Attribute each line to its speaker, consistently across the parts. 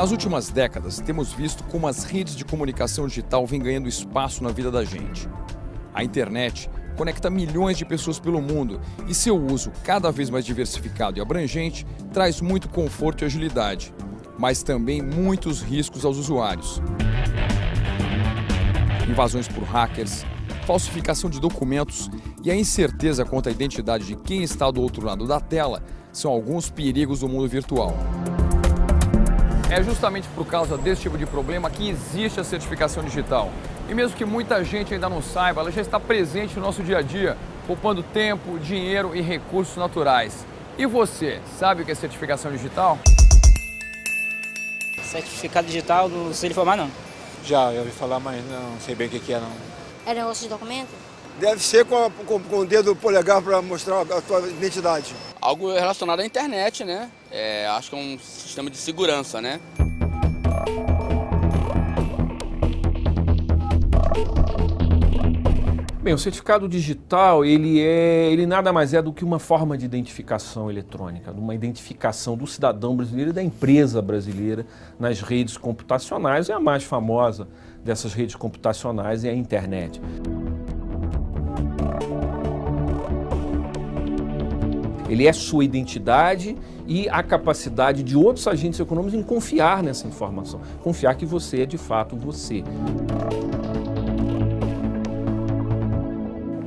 Speaker 1: Nas últimas décadas, temos visto como as redes de comunicação digital vêm ganhando espaço na vida da gente. A internet conecta milhões de pessoas pelo mundo e seu uso, cada vez mais diversificado e abrangente, traz muito conforto e agilidade, mas também muitos riscos aos usuários. Invasões por hackers, falsificação de documentos e a incerteza quanto à identidade de quem está do outro lado da tela são alguns perigos do mundo virtual. É justamente por causa desse tipo de problema que existe a certificação digital. E mesmo que muita gente ainda não saiba, ela já está presente no nosso dia a dia, poupando tempo, dinheiro e recursos naturais. E você, sabe o que é certificação digital?
Speaker 2: Certificado digital, não sei informar não.
Speaker 3: Já ouvi falar, mas não sei bem o que é não.
Speaker 4: É negócio de documento?
Speaker 5: Deve ser com o dedo polegar para mostrar a tua identidade.
Speaker 6: Algo relacionado à internet, né? Acho que é um sistema de segurança, né?
Speaker 7: Bem, o certificado digital, ele nada mais é do que uma forma de identificação eletrônica, uma identificação do cidadão brasileiro e da empresa brasileira nas redes computacionais. E a mais famosa dessas redes computacionais é a internet. Ele é sua identidade e a capacidade de outros agentes econômicos em confiar nessa informação, confiar que você é de fato você.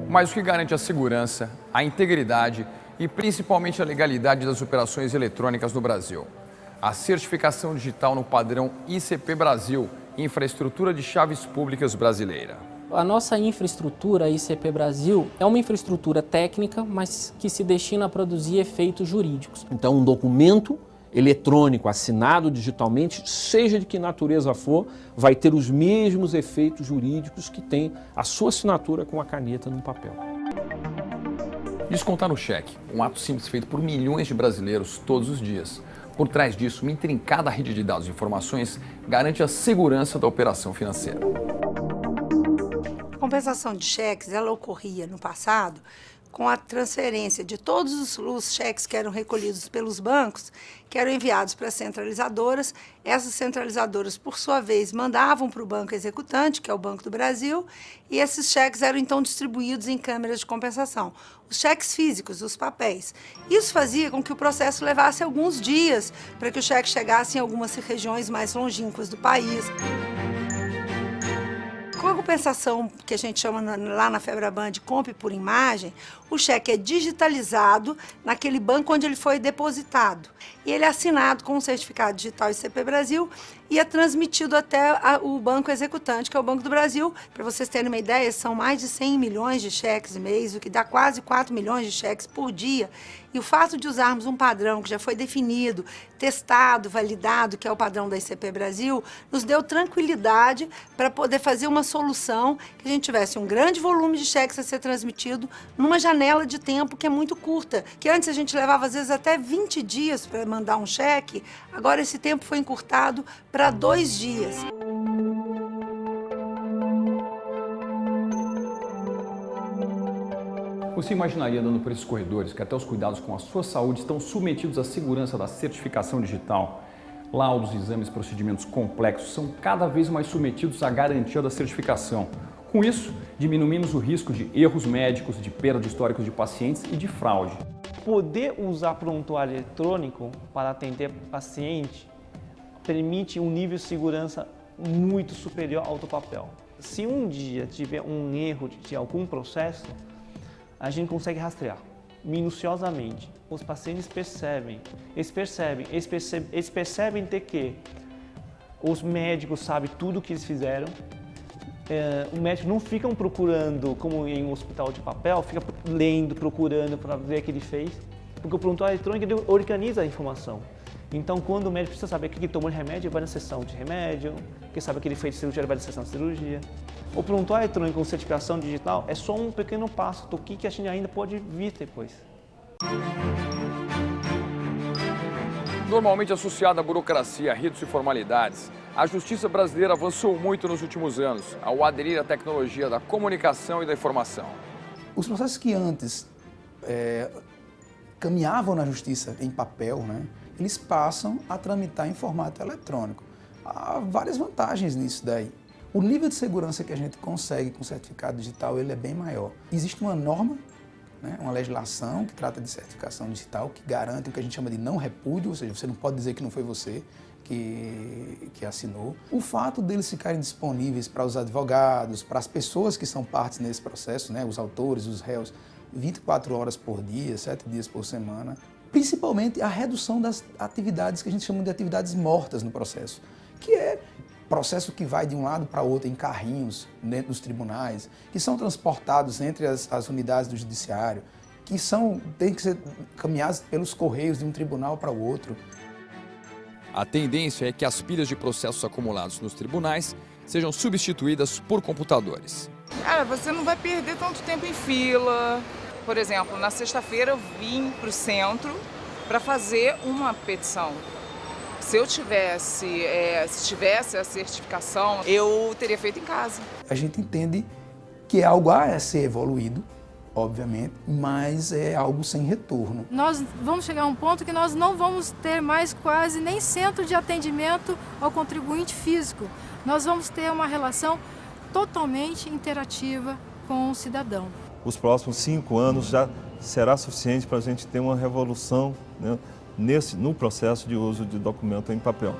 Speaker 1: Mas o que garante a segurança, a integridade e principalmente a legalidade das operações eletrônicas no Brasil? A certificação digital no padrão ICP Brasil, Infraestrutura de Chaves Públicas Brasileira.
Speaker 8: A nossa infraestrutura ICP Brasil é uma infraestrutura técnica, mas que se destina a produzir efeitos jurídicos.
Speaker 7: Então, um documento eletrônico assinado digitalmente, seja de que natureza for, vai ter os mesmos efeitos jurídicos que tem a sua assinatura com a caneta no papel.
Speaker 1: Descontar no cheque, um ato simples feito por milhões de brasileiros todos os dias. Por trás disso, uma intrincada rede de dados e informações garante a segurança da operação financeira.
Speaker 9: A compensação de cheques, ela ocorria no passado com a transferência de todos os cheques que eram recolhidos pelos bancos, que eram enviados para as centralizadoras. Essas centralizadoras, por sua vez, mandavam para o banco executante, que é o Banco do Brasil, e esses cheques eram então distribuídos em câmeras de compensação. Os cheques físicos, os papéis. Isso fazia com que o processo levasse alguns dias para que o cheque chegasse em algumas regiões mais longínquas do país. Com a compensação, que a gente chama lá na Febraban de compra por imagem, o cheque é digitalizado naquele banco onde ele foi depositado. E ele é assinado com um certificado digital ICP Brasil e é transmitido até o banco executante, que é o Banco do Brasil. Para vocês terem uma ideia, são mais de 100 milhões de cheques mês, o que dá quase 4 milhões de cheques por dia. E o fato de usarmos um padrão que já foi definido, testado, validado, que é o padrão da ICP Brasil, nos deu tranquilidade para poder fazer uma solução que a gente tivesse um grande volume de cheques a ser transmitido numa janela de tempo que é muito curta, que antes a gente levava às vezes até 20 dias para mandar um cheque, agora esse tempo foi encurtado para 2 dias.
Speaker 1: Você imaginaria andando por esses corredores que até os cuidados com a sua saúde estão submetidos à segurança da certificação digital? Laudos, exames, procedimentos complexos são cada vez mais submetidos à garantia da certificação. Com isso, diminuímos o risco de erros médicos, de perda de históricos de pacientes e de fraude.
Speaker 10: Poder usar prontuário eletrônico para atender paciente permite um nível de segurança muito superior ao do papel. Se um dia tiver um erro de algum processo, a gente consegue rastrear minuciosamente. Os pacientes percebem ter que os médicos sabem tudo o que eles fizeram. O médico não fica procurando, como em um hospital de papel, fica lendo, procurando para ver o que ele fez, porque o prontuário eletrônico ele organiza a informação. Então, quando o médico precisa saber o que ele tomou de remédio, ele vai na sessão de remédio, quer saber o que ele fez de cirurgia, ele vai na sessão de cirurgia. O prontuário eletrônico com certificação digital é só um pequeno passo do que a gente ainda pode vir depois.
Speaker 1: Normalmente associada à burocracia, ritos e formalidades, a justiça brasileira avançou muito nos últimos anos ao aderir à tecnologia da comunicação e da informação.
Speaker 11: Os processos que antes caminhavam na justiça em papel, né, eles passam a tramitar em formato eletrônico. há várias vantagens nisso daí. O nível de segurança que a gente consegue com o certificado digital, ele é bem maior. Existe uma norma, né, uma legislação que trata de certificação digital, que garante o que a gente chama de não repúdio, ou seja, você não pode dizer que não foi você que assinou. O fato deles ficarem disponíveis para os advogados, para as pessoas que são partes nesse processo, né, os autores, os réus, 24 horas por dia, 7 dias por semana, principalmente a redução das atividades que a gente chama de atividades mortas no processo, que é processo que vai de um lado para outro em carrinhos dentro dos tribunais, que são transportados entre as unidades do judiciário, que têm que ser caminhados pelos correios de um tribunal para o outro.
Speaker 1: A tendência é que as pilhas de processos acumulados nos tribunais sejam substituídas por computadores.
Speaker 4: Cara, você não vai perder tanto tempo em fila. Por exemplo, na sexta-feira eu vim para o centro para fazer uma petição. Se eu tivesse a certificação, eu teria feito em casa.
Speaker 11: A gente entende que é algo a ser evoluído, obviamente, mas é algo sem retorno.
Speaker 12: Nós vamos chegar a um ponto que nós não vamos ter mais quase nem centro de atendimento ao contribuinte físico. Nós vamos ter uma relação totalmente interativa com o cidadão.
Speaker 13: Os próximos 5 anos já será suficiente para a gente ter uma revolução, né, no processo de uso de documento em papel.